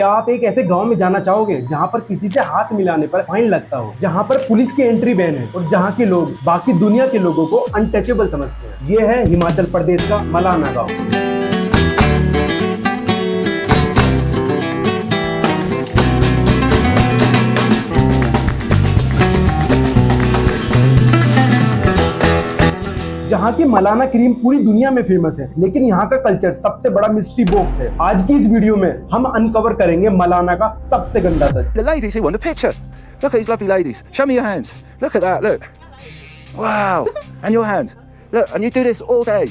क्या आप एक ऐसे गांव में जाना चाहोगे जहां पर किसी से हाथ मिलाने पर फाइन लगता हो, जहां पर पुलिस की एंट्री बैन है और जहां के लोग बाकी दुनिया के लोगों को अनटचेबल समझते हैं? ये है हिमाचल प्रदेश का मलाना गांव। जहाँ की मलाना क्रीम पूरी दुनिया में फेमस है, लेकिन यहाँ का कल्चर सबसे बड़ा मिस्ट्री बॉक्स है। आज की इस वीडियो में हम अनकवर करेंगे मलाना का सबसे गंदा सच। The ladies who want the picture. Look at these lovely ladies. Show me your hands. Look at that. Look. Wow. And your hand. Look. And you do this all day.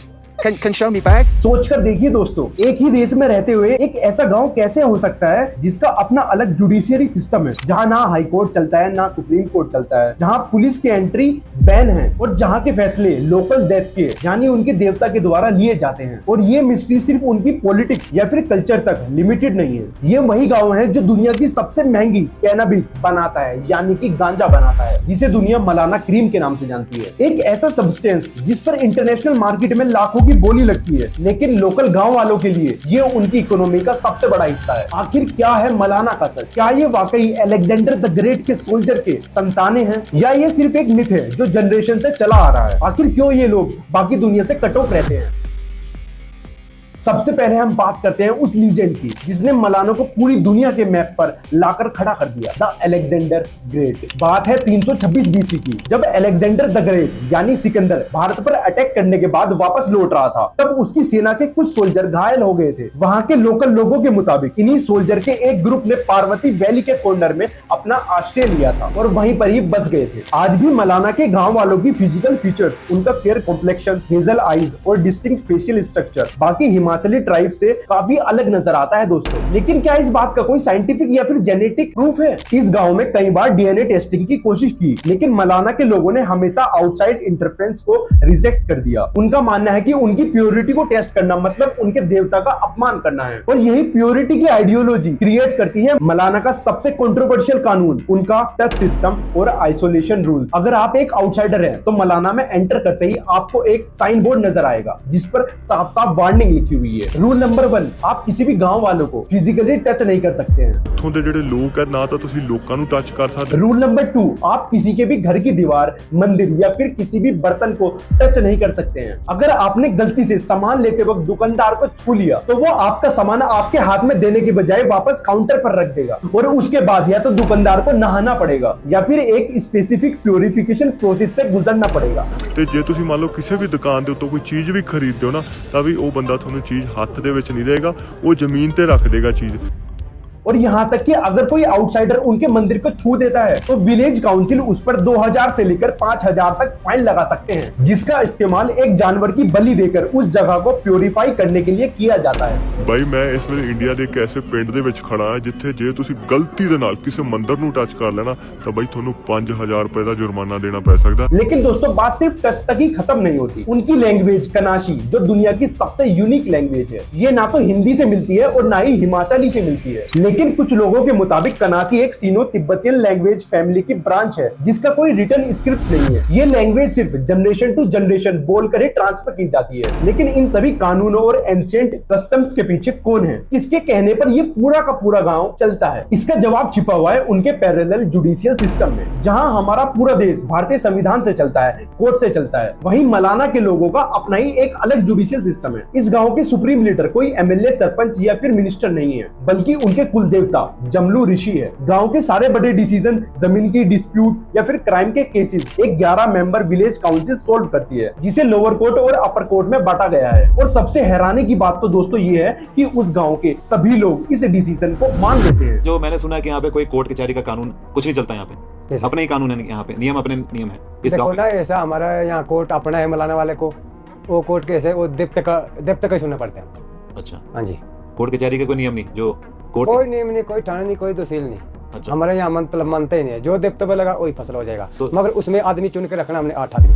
Can show me back? सोचकर देखिए दोस्तों, एक ही देश में रहते हुए एक ऐसा गांव कैसे हो सकता है जिसका अपना अलग जुडिशियरी सिस्टम है, जहां ना हाई कोर्ट चलता है ना सुप्रीम कोर्ट चलता है, जहां पुलिस की एंट्री बैन है और जहां के फैसले लोकल डेथ के यानी उनके देवता के द्वारा लिए जाते हैं। और ये मिस्ट्री सिर्फ उनकी पॉलिटिक्स या फिर कल्चर तक लिमिटेड नहीं है। ये वही गाँव है जो दुनिया की सबसे महंगी कैनबिस बनाता है, यानी कि गांजा बनाता है, जिसे दुनिया मलाना क्रीम के नाम से जानती है। एक ऐसा सब्सटेंस जिस पर इंटरनेशनल मार्केट में लाखों की बोली लगती है, लेकिन लोकल गांव वालों के लिए ये उनकी इकोनॉमी का सबसे बड़ा हिस्सा है। आखिर क्या है मलाना का सच? क्या ये वाकई अलेक्जेंडर द ग्रेट के सोल्जर के संतानें हैं, या ये सिर्फ एक मिथ है जो जनरेशन से चला आ रहा है? आखिर क्यों ये लोग बाकी दुनिया से कट ऑफ रहते हैं? सबसे पहले हम बात करते हैं उस लीजेंड की जिसने मलाना को पूरी दुनिया के मैप पर लाकर खड़ा कर दिया, द अलेक्जेंडर ग्रेट। बात है 326 बीसी की, जब अलेक्जेंडर द ग्रेट यानी सिकंदर भारत पर अटैक करने के बाद वापस लौट रहा था, तब उसकी सेना के कुछ सोल्जर घायल हो गए थे। वहां के लोकल लोगों के मुताबिक इन्हीं सोल्जर के एक ग्रुप ने पार्वती वैली के कॉर्नर में अपना आश्रय लिया था और वहीं पर ही बस गए थे। आज भी मलाना के गांव वालों की फिजिकल फीचर्स, उनका फेयर कॉम्प्लेक्शन, हेजल आईज और डिस्टिंक्ट फेशियल स्ट्रक्चर बाकी हिमाचली ट्राइब से काफी अलग नजर आता है दोस्तों। लेकिन क्या इस बात का कोई साइंटिफिक या फिर जेनेटिक प्रूफ है? इस गांव में कई बार डीएनए टेस्टिंग की कोशिश की, लेकिन मलाना के लोगों ने हमेशा आउटसाइड इंटरफेरेंस को रिजेक्ट कर दिया। उनका मानना है कि उनकी प्योरिटी को टेस्ट करना मतलब उनके देवता का अपमान करना है, और यही प्योरिटी की आइडियोलॉजी क्रिएट करती है मलाना का सबसे कंट्रोवर्शियल कानून, उनका टच सिस्टम और आइसोलेशन रूल्स। अगर आप एक आउटसाइडर हैं तो मलाना में एंटर करते ही आपको एक साइन बोर्ड नजर आएगा जिस पर साफ साफ वार्निंग लिखी हुई है। रूल नंबर 1, आप किसी भी गांव वालों को फिजिकली टच नहीं कर सकते हैं। ਇੱਥੋਂ ਦੇ ਜਿਹੜੇ ਲੋਕ ਹੈ ਨਾ ਤਾਂ ਤੁਸੀਂ ਲੋਕਾਂ ਨੂੰ ਟੱਚ ਕਰ ਸਕਦੇ। रूल नंबर 2, आप किसी के भी घर की दीवार, मंदिर या फिर किसी भी बर्तन को टच नहीं कर सकते हैं। अगर आपने गलती से सामान लेते वक्त दुकानदार को छू लिया तो वो आपका सामान आपके हाथ में देने के बजाय वापस काउंटर पर रख देगा, और उसके बाद या तो दुकानदार को नहाना पड़ेगा या फिर एक स्पेसिफिक प्योरिफिकेशन प्रोसेस से गुजरना पड़ेगा। ਤੇ ਜੇ ਤੁਸੀਂ ਮੰਨ ਲਓ ਕਿਸੇ ਵੀ ਦੁਕਾਨ ਦੇ ਉੱਤੋਂ ਕੋਈ ਚੀਜ਼ ਵੀ ਖਰੀਦਦੇ ਹੋ ਨਾ, ਤਾਂ ਵੀ ਉਹ ਬੰਦਾ ਤੁਹਾਨੂੰ ਚੀਜ਼ ਹੱਥ ਦੇ ਵਿੱਚ ਨਹੀਂ ਦੇਗਾ, ਉਹ ਜ਼ਮੀਨ ਤੇ ਰੱਖ ਦੇਗਾ ਚੀਜ਼। और यहाँ तक कि अगर कोई आउटसाइडर उनके मंदिर को छू देता है तो विलेज काउंसिल उस पर 2000 से लेकर 5000 तक फाइन लगा सकते हैं, जिसका इस्तेमाल एक जानवर की बलि देकर उस जगह को प्योरीफाई करने के लिए किया जाता है। ਬਾਈ ਮੈਂ ਇਸ ਵੇਲੇ ਇੰਡੀਆ ਦੇ ਇੱਕ ਐਸੇ ਪਿੰਡ ਦੇ ਵਿੱਚ ਖੜਾ ਹਾਂ ਜਿੱਥੇ ਜੇ ਤੁਸੀਂ ਗਲਤੀ ਦੇ ਨਾਲ ਕਿਸੇ ਮੰਦਿਰ ਨੂੰ ਟੱਚ ਕਰ ਲੈਣਾ ਤਾਂ ਬਾਈ ਤੁਹਾਨੂੰ 5000 रुपए ਦਾ जुर्माना देना पै सकता। लेकिन दोस्तों बात सिर्फ टच तक ही खत्म नहीं होती। उनकी लैंग्वेज कनाशी, जो दुनिया की सबसे यूनिक लैंग्वेज है, ये ना तो हिंदी से मिलती है और ना ही हिमाचली से मिलती है। लेकिन कुछ लोगों के मुताबिक कनासी एक सीनो तिब्बतियन लैंग्वेज फैमिली की ब्रांच है जिसका कोई रिटन स्क्रिप्ट नहीं है। ये लैंग्वेज सिर्फ जनरेशन टू जनरेशन बोलकर ही ट्रांसफर की जाती है। लेकिन इन सभी कानूनों और एंशिएंट कस्टम्स के पीछे कौन है? किसके कहने पर ये पूरा का पूरा गांव चलता है? इसका जवाब छिपा हुआ है उनके पैरेलल जुडिशियल सिस्टम में। जहां हमारा पूरा देश भारतीय संविधान से चलता है, कोर्ट से चलता है, वहीं मलाना के लोगों का अपना ही एक अलग जुडिशियल सिस्टम है। इस गांव के सुप्रीम लीडर कोई एमएलए, सरपंच या फिर मिनिस्टर नहीं है, बल्कि उनके कुल देवता जमलू ऋषि है। गांव के सारे बड़े डिसीजन, जमीन की डिस्प्यूट या फिर क्राइम के केसेस एक 11 मेंबर विलेज काउंसिल सोल्व करती है, जिसे लोअर कोर्ट और अपर कोर्ट में बांटा गया है। और सबसे हैरानी की बात तो दोस्तों ये है कि उस गांव के सभी लोग इस डिसीजन को मान लेते हैं। जो मैंने सुना है कि यहाँ पे कोई कोर्ट कचहरी का कानून कुछ नहीं चलता, यहाँ पे अपने ही कानून है, यहाँ पे नियम अपने नियम है। इस देखो गाँव ना, ऐसा हमारा यहाँ कोर्ट अपना है मलाना वाले को, वो कोर्ट कैसे वो दीप्त का ही सुनना पड़ता है। अच्छा, हाँ जी, कोर्ट कचहरी का कोई नियम नहीं, जो कोर्ट कोई नियम नहीं, कोई थाना नहीं, कोई तहसील नहीं। अच्छा। हमारे यहाँ मतलब मानते ही नहीं है, जो दीप्त पे लगा वही फसल हो जाएगा। तो- मगर उसमें आदमी चुन के रखना हमने 8 आदमी।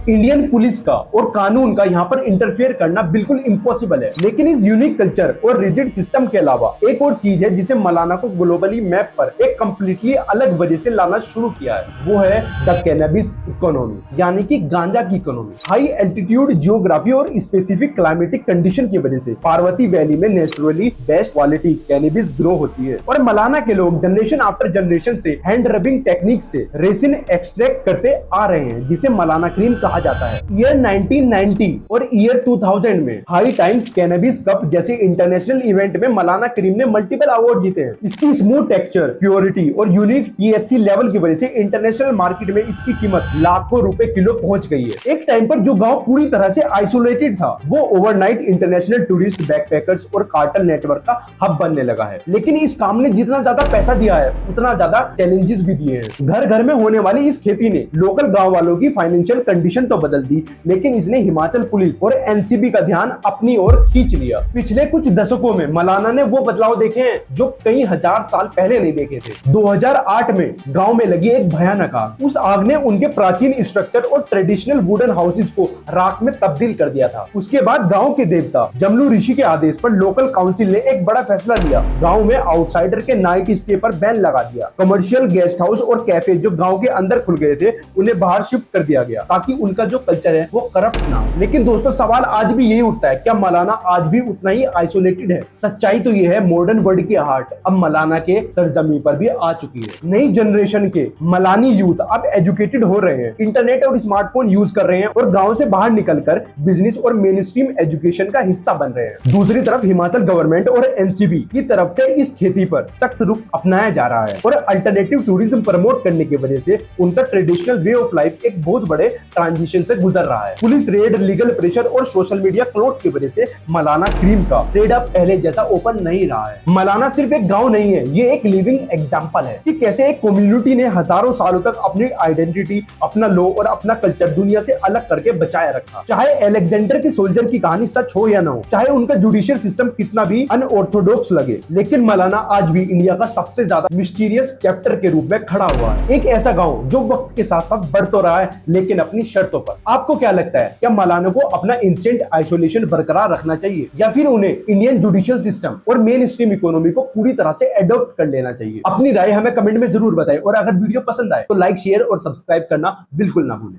इंडियन पुलिस का और कानून का यहाँ पर इंटरफेयर करना बिल्कुल इम्पॉसिबल है। लेकिन इस यूनिक कल्चर और रिजिड सिस्टम के अलावा एक और चीज है जिसे मौलाना को ग्लोबली मैप पर एक कंप्लीटली अलग वजह से लाना शुरू किया है, वो है द कैनबिस इकोनॉमी, यानी कि गांजा की इकोनॉमी। हाई एल्टीट्यूड जियोग्राफी और स्पेसिफिक क्लाइमेटिक कंडीशन की वजह से पार्वती वैली में naturally best quality cannabis grow होती है और मौलाना के लोग जनरेशन आफ्टर जनरेशन से हैंड रबिंग टेक्निक से रेसिन एक्सट्रैक्ट करते आ रहे हैं, जिसे मौलाना क्रीम कहा जाता है। ईयर 1990 और ईयर 2000 में हाई टाइम्स कैनबिस कप जैसे इंटरनेशनल इवेंट में मौलाना क्रीम ने मल्टीपल अवार्ड जीते हैं। इसकी स्मूथ टेक्सचर, प्योरिटी और यूनिक THC लेवल की वजह से इंटरनेशनल मार्केट में इसकी कीमत लाखों रुपए किलो पहुंच गई है। एक टाइम पर जो गांव पूरी तरह से आइसोलेटेड था, वो ओवरनाइट इंटरनेशनल टूरिस्ट, बैकपैकर्स और कार्टल नेटवर्क का हब बनने लगा है। लेकिन इस काम ने जितना ज्यादा पैसा दिया है, उतना ज्यादा चैलेंजेस भी दिए हैं। घर घर में होने वाली इस खेती ने लोकल गांव वालों की फाइनेंशियल कंडीशन तो बदल दी, लेकिन इसने हिमाचल पुलिस और NCB का ध्यान अपनी ओर खींच लिया। पिछले कुछ दशकों में मौलाना ने वो बदलाव देखे हैं जो कई हजार साल पहले नहीं देखे थे। 2008 में गांव में लगी एक भयानक आग। उस आग ने उनके प्राचीन स्ट्रक्चर और ट्रेडिशनल वुडन हाउसेस को राख में तब्दील कर दिया था। उसके बाद गांव के देवता जमलू ऋषि के आदेश पर लोकल काउंसिल ने एक बड़ा फैसला लिया। गांव में आउटसाइडर के नाइट स्टे पर बैन लगा दिया। कमर्शियल गेस्ट हाउस और कैफे जो गांव के अंदर खुल गए थे, उन्हें बाहर शिफ्ट कर दिया गया ताकि उनका जो कल्चर है वो करप्ट ना हो। लेकिन दोस्तों, सवाल आज भी यही उठता है, क्या मौलाना आज भी उतना ही आइसोलेटेड है? सच्चाई तो ये है, मॉडर्न वर्ल्ड की हार्ट अब मौलाना के सरजमी पर भी आ चुकी है। नई जनरेशन के मलानी यूथ अब एजुकेटेड हो रहे हैं, इंटरनेट और स्मार्टफोन यूज कर रहे हैं और गांव से बाहर निकलकर बिजनेस और मेन स्ट्रीम एजुकेशन का हिस्सा बन रहे हैं। दूसरी तरफ हिमाचल गवर्नमेंट और NCB की तरफ से इस खेती पर सख्त रुख अपनाया जा रहा है और अल्टरनेटिव टूरिज्म प्रमोट करने की वजह से उनका ट्रेडिशनल वे ऑफ लाइफ एक बहुत बड़े ट्रांजिशन से गुजर रहा है। पुलिस रेड, लीगल प्रेशर और सोशल मीडिया क्लोट की वजह से मौलाना क्रीम का ट्रेड अब पहले जैसा ओपन नहीं रहा है। मौलाना सिर्फ एक गांव नहीं है, ये एक लिविंग एग्जांपल है कि कैसे एक कम्युनिटी ने हजारों सालों तक अपनी आइडेंटिटी, अपना लॉ और अपना कल्चर दुनिया से अलग करके बचाए रखा। चाहे अलेक्जेंडर के सोल्जर की कहानी सच हो या ना हो, चाहे उनका जुडिशियल सिस्टम कितना भी अनऑर्थोडॉक्स लगे, लेकिन मौलाना आज भी इंडिया का सबसे ज्यादा मिस्टीरियस चैप्टर के रूप में खड़ा हुआ है। एक ऐसा गांव जो वक्त के साथ साथ बढ़ तो रहा है, लेकिन अपनी शर्तों पर। आपको क्या लगता है, क्या मौलाना को अपना इंस्टेंट आइसोलेशन बरकरार रखना चाहिए या फिर उन्हें इंडियन जुडिशियल सिस्टम और मेन स्ट्रीम इकोनॉमी को पूरी तरह से एडॉप्ट कर लेना चाहिए? अपनी राय हमें कमेंट में जरूर बताएं और अगर वीडियो पसंद आए तो लाइक, शेयर और सब्सक्राइब करना बिल्कुल ना भूलें।